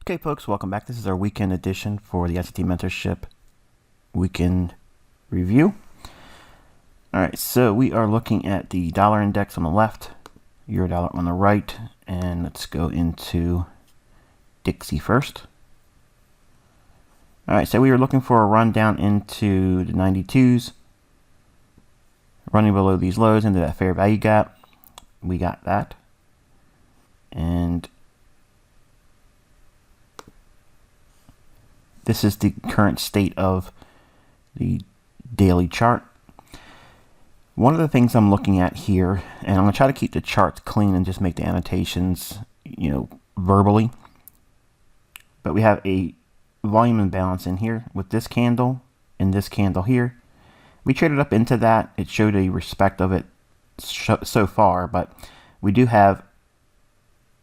Okay, folks, welcome back. This is our weekend edition for the SAT Mentorship weekend review. All right, so we are looking at the dollar index on the left, euro dollar on the right, and let's go into Dixie first. All right, so we are looking for a run down into the 92s, running below these lows into that fair value gap. We got that. And this is the current state of the daily chart. One of the things I'm looking at here, and I'm going to try to keep the charts clean and just make the annotations, verbally. But we have a volume imbalance in here with this candle and this candle here. We traded up into that. It showed a respect of it so far, but we do have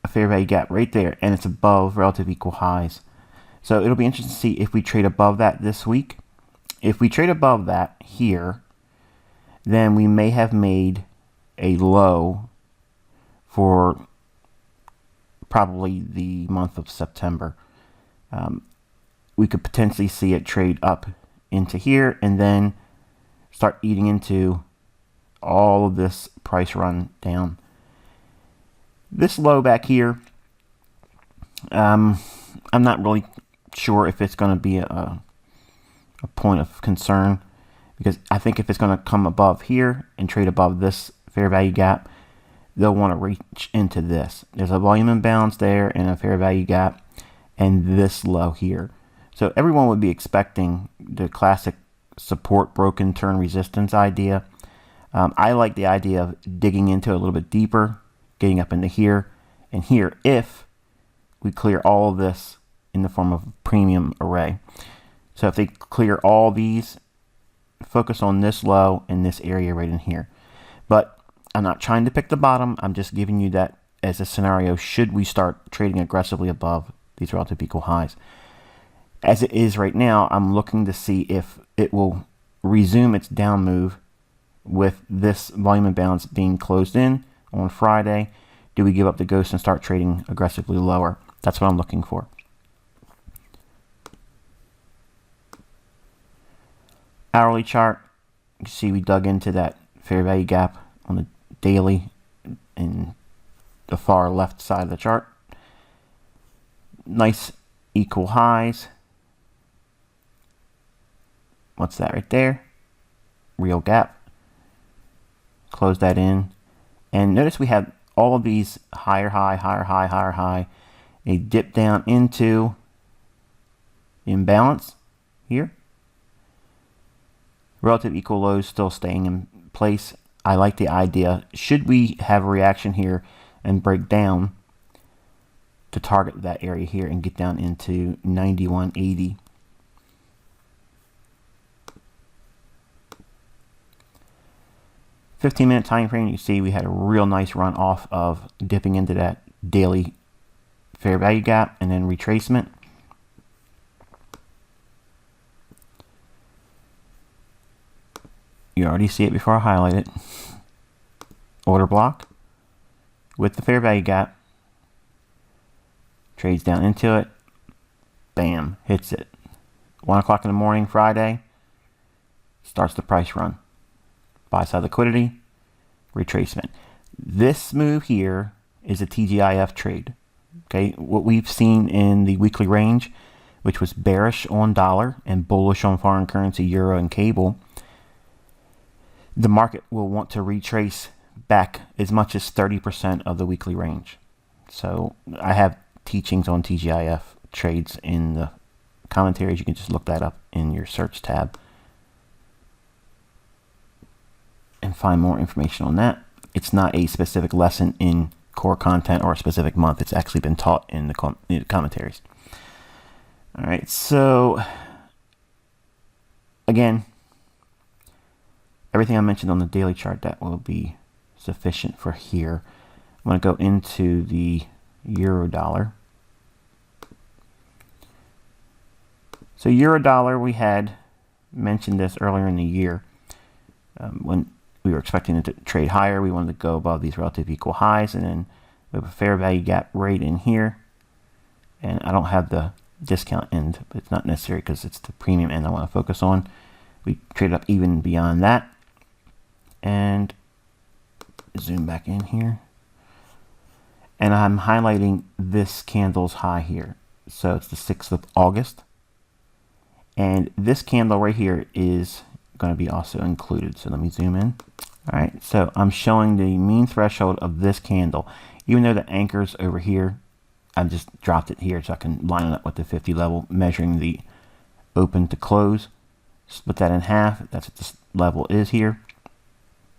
a fair value gap right there, and it's above relative equal highs. So it'll be interesting to see if we trade above that this week. If we trade above that here, then we may have made a low for probably the month of September. We could potentially see it trade up into here and then start eating into all of this price run down. This low back here, I'm not really sure if it's going to be a point of concern, because I think if it's going to come above here and trade above this fair value gap, they'll want to reach into this. There's a volume imbalance there and a fair value gap and this low here. So everyone would be expecting the classic support broken turn resistance idea. I like the idea of digging into it a little bit deeper, getting up into here and here if we clear all of this in the form of a premium array. So if they clear all these, focus on this low and this area right in here. But I'm not trying to pick the bottom. I'm just giving you that as a scenario should we start trading aggressively above these relative equal highs. As it is right now, I'm looking to see if it will resume its down move with this volume imbalance being closed in on Friday. Do we give up the ghost and start trading aggressively lower? That's what I'm looking for. Hourly chart, you can see we dug into that fair value gap on the daily in the far left side of the chart. Nice equal highs. What's that right there? Real gap. Close that in. And notice we have all of these higher high, higher high, higher high. A dip down into imbalance here. Relative equal lows still staying in place. I like the idea. Should we have a reaction here and break down to target that area here and get down into 91.80. $15-minute time frame, you see we had a real nice run off of dipping into that daily fair value gap and then retracement. You already see it before I highlight it. Order block with the fair value gap. Trades down into it. Bam, hits it. 1 o'clock in the morning, Friday. Starts the price run. Buy side liquidity. Retracement. This move here is a TGIF trade. Okay, what we've seen in the weekly range, which was bearish on dollar and bullish on foreign currency, euro and cable, the market will want to retrace back as much as 30% of the weekly range. So I have teachings on TGIF trades in the commentaries. You can just look that up in your search tab and find more information on that. It's not a specific lesson in core content or a specific month. It's actually been taught in the commentaries. All right, so again, everything I mentioned on the daily chart, that will be sufficient for here. I'm going to go into the euro dollar. So euro dollar, we had mentioned this earlier in the year when we were expecting it to trade higher. We wanted to go above these relative equal highs, and then we have a fair value gap right in here. and I don't have the discount end, but it's not necessary because it's the premium end I want to focus on. We traded up even beyond that, and zoom back in here, and I'm highlighting this candle's high here. So it's the 6th of August, and this candle right here is going to be also included. So let me zoom in. All right, so I'm showing the mean threshold of this candle. Even though the anchor's over here, I've just dropped it here so I can line it up with the 50 level, measuring the open to close. Split that in half. That's what this level is here.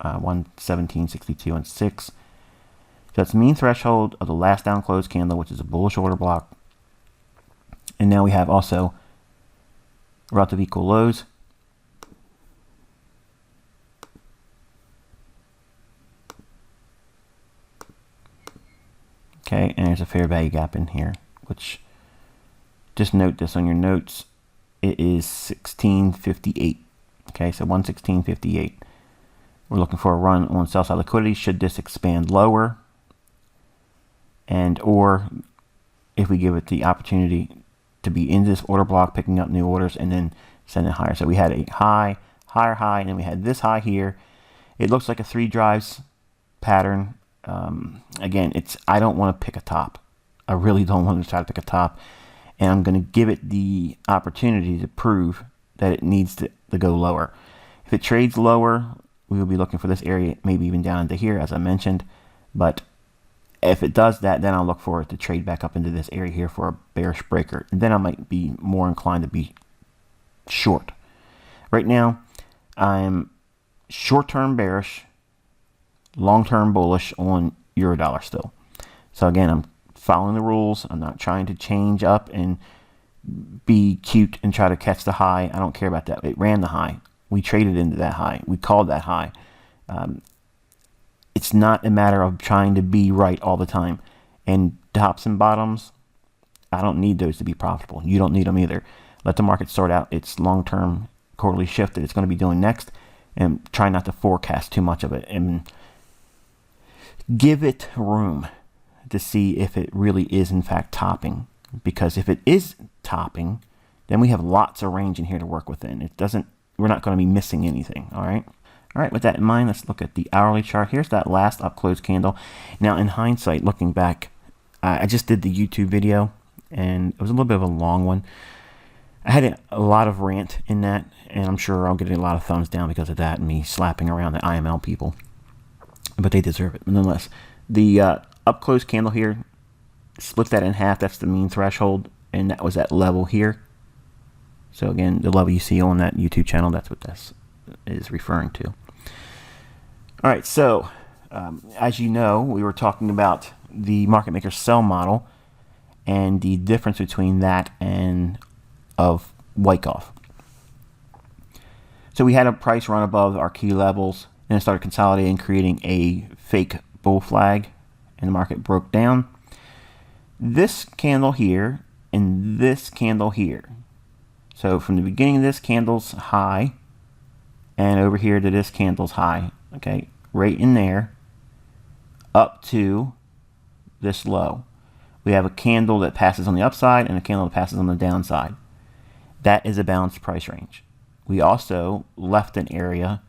117.62 and 6. So that's mean threshold of the last down close candle, which is a bullish order block. And now we have also relative equal lows. Okay, and there's a fair value gap in here, which, just note this on your notes, it is 1658. Okay, so 116.58. We're looking for a run on sell side liquidity should this expand lower, and or if we give it the opportunity to be in this order block, picking up new orders and then sending higher. So we had a high, higher high, and then we had this high here. It looks like a 3 drives pattern. Again, I don't want to pick a top. I really don't want to try to pick a top, and I'm going to give it the opportunity to prove that it needs to go lower. If it trades lower, we will be looking for this area, maybe even down into here, as I mentioned. But if it does that, then I'll look for it to trade back up into this area here for a bearish breaker, and then I might be more inclined to be short. Right now, I'm short-term bearish, long-term bullish on Eurodollar still. So again, I'm following the rules. I'm not trying to change up and be cute and try to catch the high. I don't care about that. It ran the high. We traded into that high. We called that high. It's not a matter of trying to be right all the time. And tops and bottoms, I don't need those to be profitable. You don't need them either. Let the market sort out its long-term quarterly shift that it's going to be doing next, and try not to forecast too much of it, and give it room to see if it really is in fact topping. Because if it is topping, then we have lots of range in here to work within. We're not going to be missing anything. All right, with that in mind, let's look at the hourly chart. Here's that last up close candle. Now in hindsight, looking back, I just did the YouTube video, and it was a little bit of a long one. I had a lot of rant in that, and I'm sure I'll get a lot of thumbs down because of that and me slapping around the IML people. But they deserve it nonetheless. The up close candle here, split that in half. That's the mean threshold, and that was that level here. So again, the level you see on that YouTube channel, that's what this is referring to. All right, so as you know, we were talking about the market maker sell model and the difference between that and of Wyckoff. So we had a price run above our key levels, and it started consolidating, creating a fake bull flag, and the market broke down. This candle here and this candle here. So from the beginning of this candle's high and over here to this candle's high, okay, right in there, up to this low. We have a candle that passes on the upside and a candle that passes on the downside. That is a balanced price range. We also left an area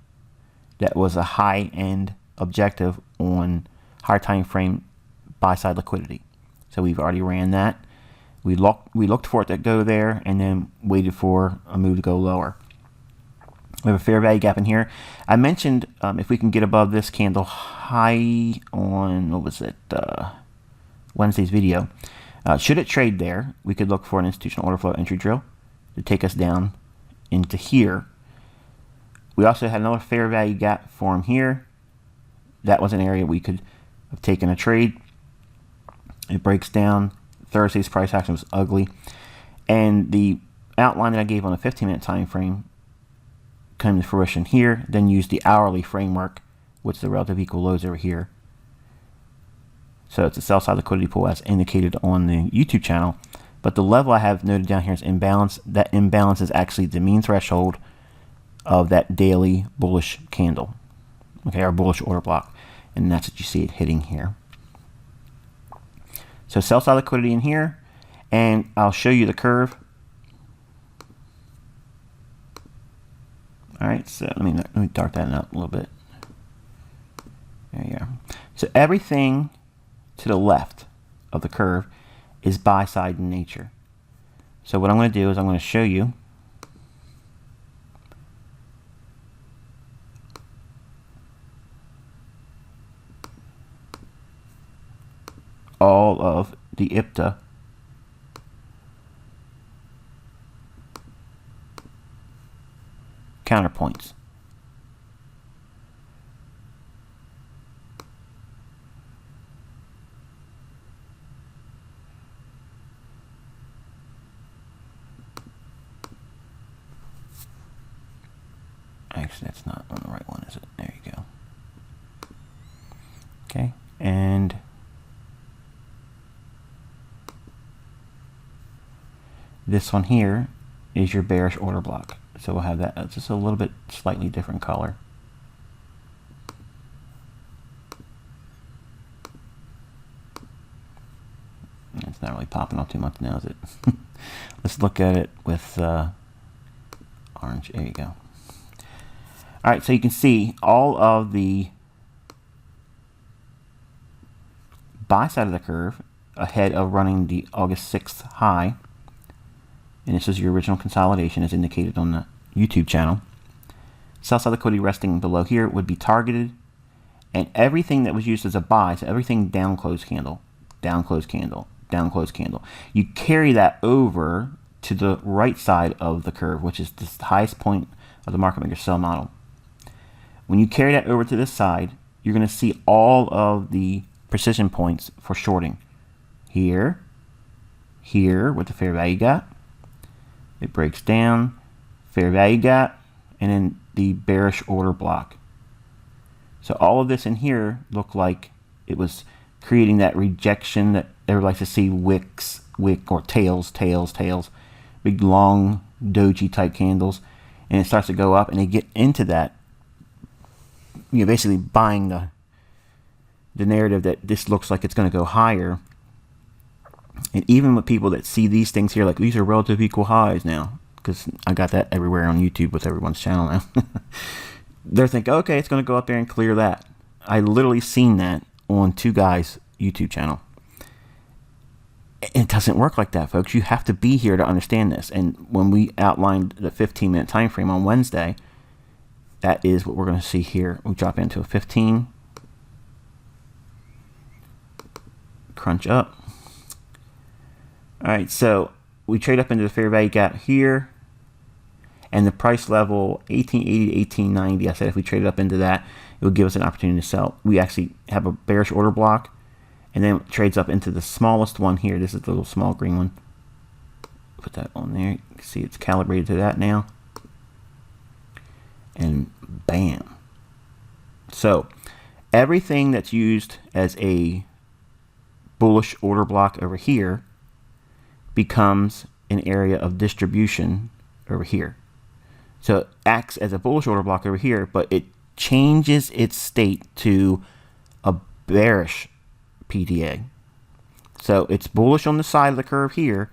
that was a high-end objective on higher time frame buy-side liquidity. So we've already ran that. We looked for it to go there and then waited for a move to go lower. We have a fair value gap in here. I mentioned if we can get above this candle high on, what was it, Wednesday's video. Should it trade there, we could look for an institutional order flow entry drill to take us down into here. We also had another fair value gap form here. That was an area we could have taken a trade. It breaks down. Thursday's price action was ugly, and the outline that I gave on the 15-minute time frame came to fruition here. Then used the hourly framework, which is the relative equal lows over here. So it's a sell side liquidity pool as indicated on the YouTube channel. But the level I have noted down here is imbalance. That imbalance is actually the mean threshold of that daily bullish candle, okay, our bullish order block, and that's what you see it hitting here. So sell side liquidity in here, And I'll show you the curve. All right, so let me dark that up a little bit. There you go. So everything to the left of the curve is buy-side in nature. So what I'm going to do is I'm going to show you all of the IPTA counterpoints. Actually, that's not on the right one, is it? There you go. Okay, and this one here is your bearish order block. So we'll have that. It's just a little bit slightly different color. It's not really popping off too much now, is it? Let's look at it with orange. There you go. All right, so you can see all of the buy side of the curve ahead of running the August 6th high. And this is your original consolidation as indicated on the YouTube channel. Sell side liquidity resting below here would be targeted. And everything that was used as a buy, so everything down close candle, down close candle, down close candle. You carry that over to the right side of the curve, which is the highest point of the market maker sell model. When you carry that over to this side, you're going to see all of the precision points for shorting. Here, here with the fair value gap. It breaks down, fair value gap, and then the bearish order block. So all of this in here looked like it was creating that rejection that everybody likes to see, wicks, wick, or tails, big long doji type candles, and it starts to go up, and they get into that, you know, basically buying the narrative that this looks like it's going to go higher. And even with people that see these things here, like these are relative equal highs now, because I got that everywhere on YouTube with everyone's channel now. They're thinking, okay, it's going to go up there and clear that. I literally seen that on two guys' YouTube channel. It doesn't work like that, folks. You have to be here to understand this. And when we outlined the 15-minute time frame on Wednesday, that is what we're going to see here. We drop into a 15, crunch up. All right, so we trade up into the fair value gap here, and the price level 1880 to 1890. I said if we traded up into that, it would give us an opportunity to sell. We actually have a bearish order block, and then it trades up into the smallest one here. This is the little small green one. Put that on there. You can see it's calibrated to that now. And bam. So everything that's used as a bullish order block over here becomes an area of distribution over here. So it acts as a bullish order block over here, but it changes its state to a bearish PDA. So it's bullish on the side of the curve here,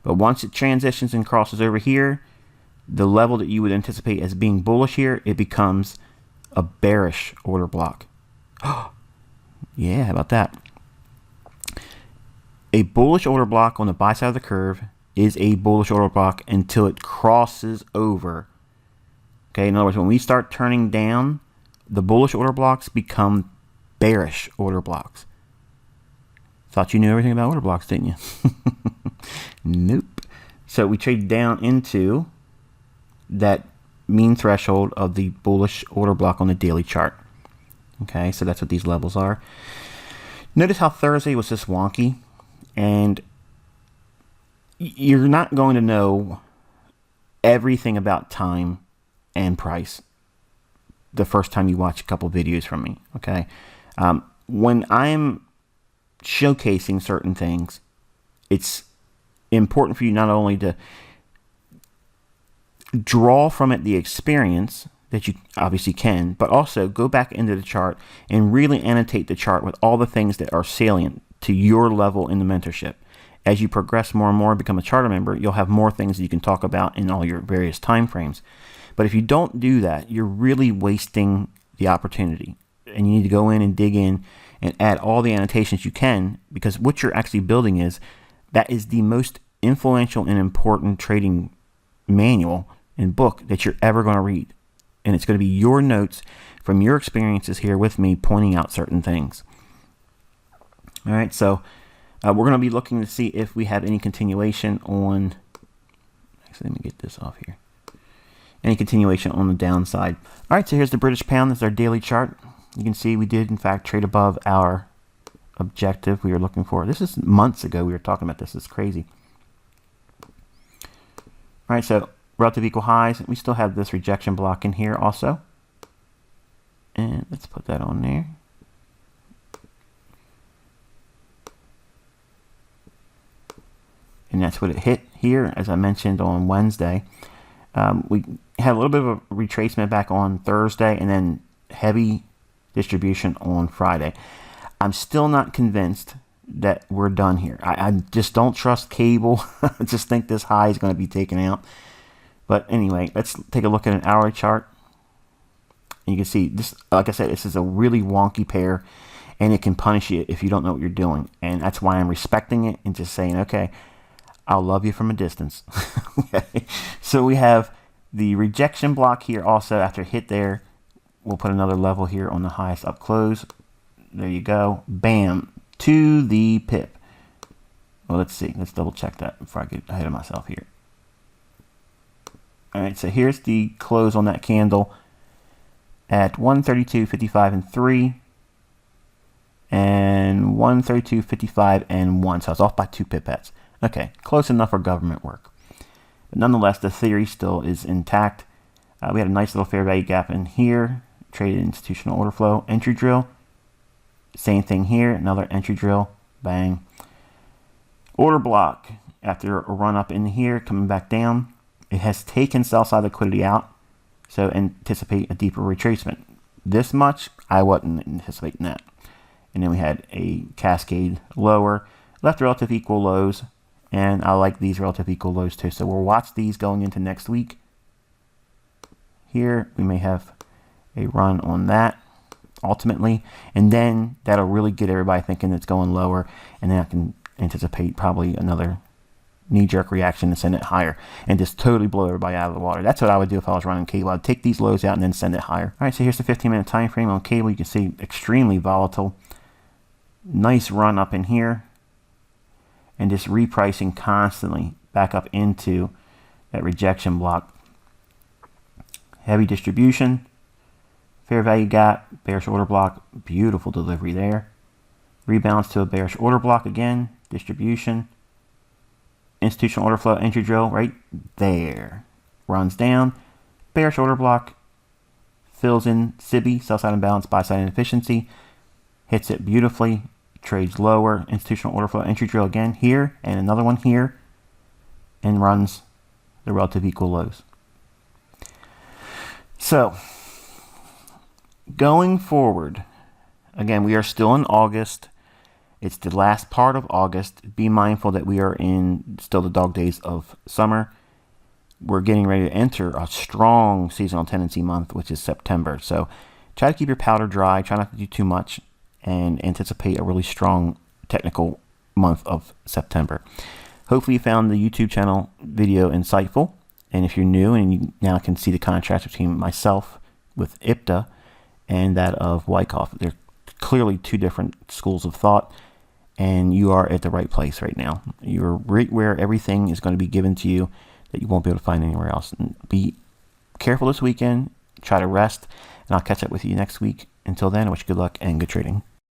but once it transitions and crosses over here, the level that you would anticipate as being bullish here, it becomes a bearish order block. Yeah, how about that? A bullish order block on the buy side of the curve is a bullish order block until it crosses over. Okay, in other words, when we start turning down, the bullish order blocks become bearish order blocks. Thought you knew everything about order blocks, didn't you? Nope. So we trade down into that mean threshold of the bullish order block on the daily chart. Okay, so that's what these levels are. Notice how Thursday was just wonky, and you're not going to know everything about time and price the first time you watch a couple videos from me. Okay, when I'm showcasing certain things, it's important for you not only to draw from it the experience that you obviously can, but also go back into the chart and really annotate the chart with all the things that are salient to your level in the mentorship. as you progress more and more, become a charter member, you'll have more things that you can talk about in all your various time frames. But if you don't do that, you're really wasting the opportunity. And you need to go in and dig in and add all the annotations you can, because what you're actually building is the most influential and important trading manual and book that you're ever going to read. And it's going to be your notes from your experiences here with me pointing out certain things. All right, so we're going to be looking to see if we have any continuation on, actually let me get this off here, any continuation on the downside. All right, so here's the British pound. This is our daily chart. You can see we did in fact trade above our objective we were looking for. This is months ago we were talking about this. It's crazy. All right, so relative equal highs. We still have this rejection block in here also. And let's put that on there. And that's what it hit here, as I mentioned on Wednesday. We had a little bit of a retracement back on Thursday, and then heavy distribution on Friday. I'm still not convinced that we're done here. I just don't trust cable. I just think this high is going to be taken out. But anyway, let's take a look at an hourly chart. And you can see this, like I said, this is a really wonky pair, and it can punish you if you don't know what you're doing. And that's why I'm respecting it and just saying, okay, I'll love you from a distance. Okay. So we have the rejection block here also after a hit there. We'll put another level here on the highest up close. There you go. Bam. To the pip. Well, let's see. Let's double check that before I get ahead of myself here. All right. So here's the close on that candle at 132.55 and 3 and 132.55 and 1. So I was off by 2 pipettes. Okay, close enough for government work. But nonetheless, the theory still is intact. We had a nice little fair value gap in here. Traded institutional order flow. Entry drill. Same thing here. Another entry drill. Bang. Order block. After a run up in here, coming back down. It has taken sell side liquidity out. So anticipate a deeper retracement. This much, I wasn't anticipating that. And then we had a cascade lower. Left relative equal lows. And I like these relative equal lows too. So we'll watch these going into next week. Here, we may have a run on that ultimately. And then that'll really get everybody thinking it's going lower. And then I can anticipate probably another knee-jerk reaction to send it higher and just totally blow everybody out of the water. That's what I would do if I was running cable. I'd take these lows out and then send it higher. All right, so here's the 15-minute time frame on cable. You can see extremely volatile. Nice run up in here. And just repricing constantly back up into that rejection block. Heavy distribution, fair value gap, bearish order block, beautiful delivery there. Rebalance to a bearish order block again, distribution. Institutional order flow, entry drill right there. Runs down, bearish order block, fills in SIBI, sell side imbalance, buy side inefficiency, hits it beautifully. Trades lower, institutional order flow, entry drill again here, and another one here, and runs the relative equal lows. So, going forward, again, we are still in August. It's the last part of August. Be mindful that we are in still the dog days of summer. We're getting ready to enter a strong seasonal tendency month, which is September. So, try to keep your powder dry. Try not to do too much. And anticipate a really strong technical month of September. Hopefully you found the YouTube channel video insightful. And if you're new and you now can see the contrast between myself with IPTA and that of Wyckoff, they're clearly two different schools of thought, and you are at the right place right now. You're right where everything is going to be given to you that you won't be able to find anywhere else. And be careful this weekend. Try to rest, and I'll catch up with you next week. Until then, I wish you good luck and good trading.